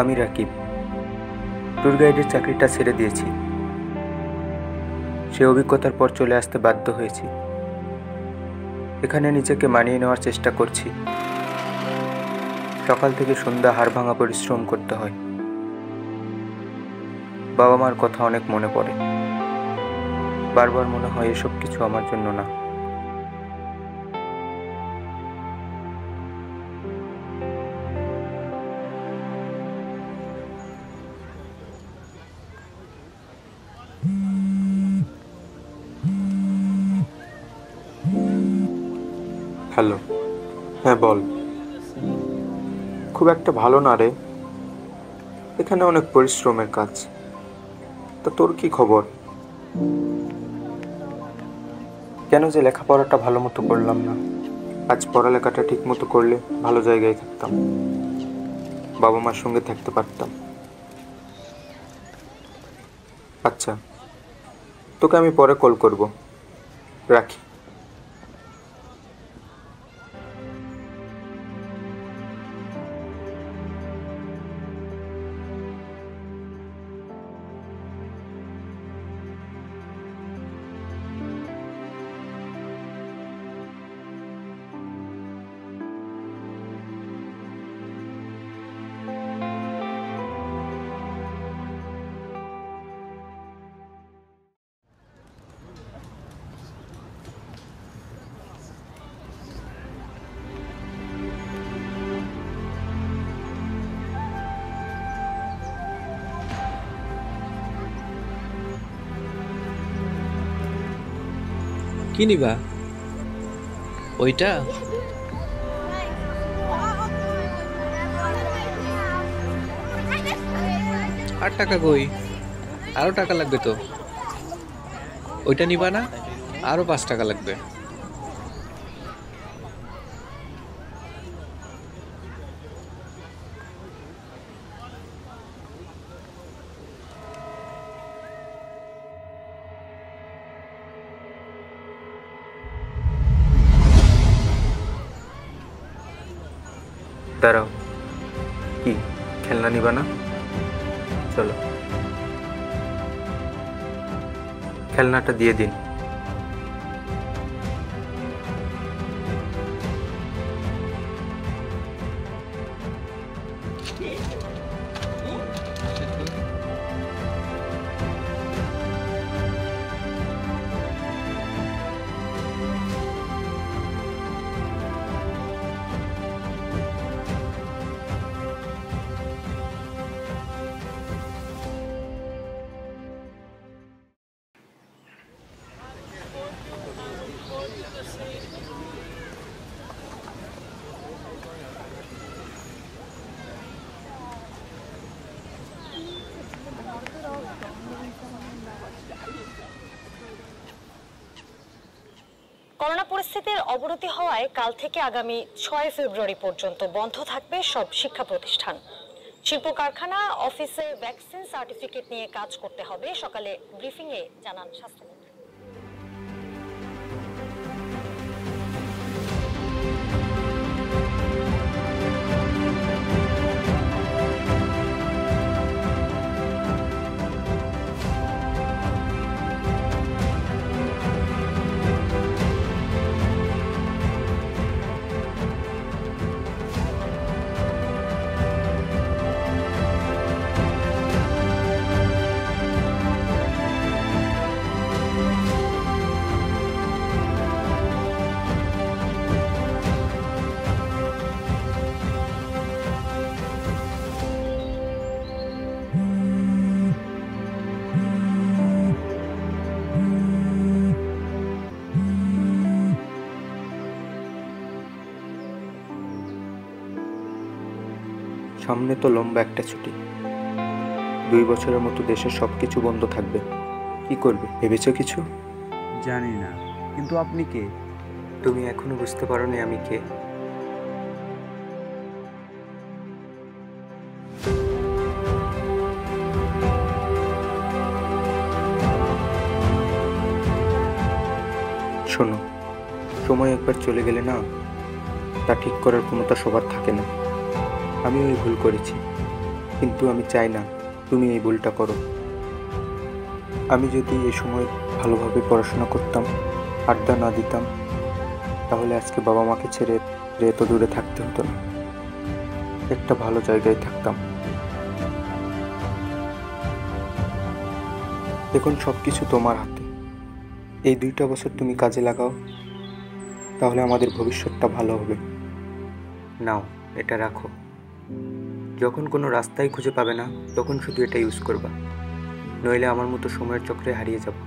আমি রাকিব ট্যুর গাইডের চাকরিটা ছেড়ে দিয়েছি। সে অভিজ্ঞতার পর চলে আসতে বাধ্য হয়েছি। এখানে নিজেকে মানিয়ে নেওয়ার চেষ্টা করছি। সকাল থেকে সন্ধ্যা হাড় ভাঙা পরিশ্রম করতে হয়। বাবা মার কথা অনেক মনে পড়ে। বারবার মনে হয় এসব কিছু আমার জন্য না। হ্যালো। হ্যাঁ বল। খুব একটা ভালো না রে, এখানে অনেক পরিশ্রমের কাজ। তা তোর কি খবর? কেন যে লেখাপড়াটা ভালো মতো করলাম না। আজ পড়ালেখাটা ঠিক মতো করলে ভালো জায়গায় থাকতাম, বাবা মার সঙ্গে থাকতে পারতাম। আচ্ছা, তোকে আমি পরে কল করব, রাখি। কি নিবা? ওইটা? 8 টাকা কই? আরো টাকা লাগবে তো। ওইটা নিবা না? আরো 5 টাকা লাগবে। দাঁড়াও, কি খেলনা নিবা না? চলো, খেলনাটা দিয়ে দিন। করোনা পরিস্থিতির অবনতি হওয়ায় কাল থেকে আগামী 6 ফেব্রুয়ারি পর্যন্ত বন্ধ থাকবে সব শিক্ষা প্রতিষ্ঠান। শিল্প কারখানা, অফিসে ভ্যাকসিন সার্টিফিকেট নিয়ে কাজ করতে হবে, সকালে ব্রিফিংয়ে জানান স্বাস্থ্যমন্ত্রী। সামনে তো লম্বা একটা ছুটি। 2 বছরের মতো দেশের সবকিছু বন্ধ থাকবে। কি করবে ভেবেছো কিছু? জানি না, কিন্তু আপনি কে? তুমি এখনো বুঝতে পারোনি আমি কে? শোনো, সময় একবার চলে গেলে না, তা ঠিক করার ক্ষমতা সবার থাকে না। আমি ওই ভুল করেছি। কিন্তু আমি চাই না তুমি এই ভুলটা করো। আমি যদি এই সময় ভালোভাবে পড়াশোনা করতাম, আড্ডা না দিতাম, তাহলে আজকে বাবা মাকে ছেড়ে এত দূরে থাকতে হতো না, একটা ভালো জায়গায় থাকতাম। এখন সব কিছু তোমার হাতে। এই 2টা বছর তুমি কাজে লাগাও, তাহলে আমাদের ভবিষ্যৎটা ভালো হবে। নাও, এটা রাখো। যখন কোনো রাস্তাই খুঁজে পাবে না, তখন শুধু এটা ইউজ করবা, নইলে আমার মতো সময়ের চক্রে হারিয়ে যাবো।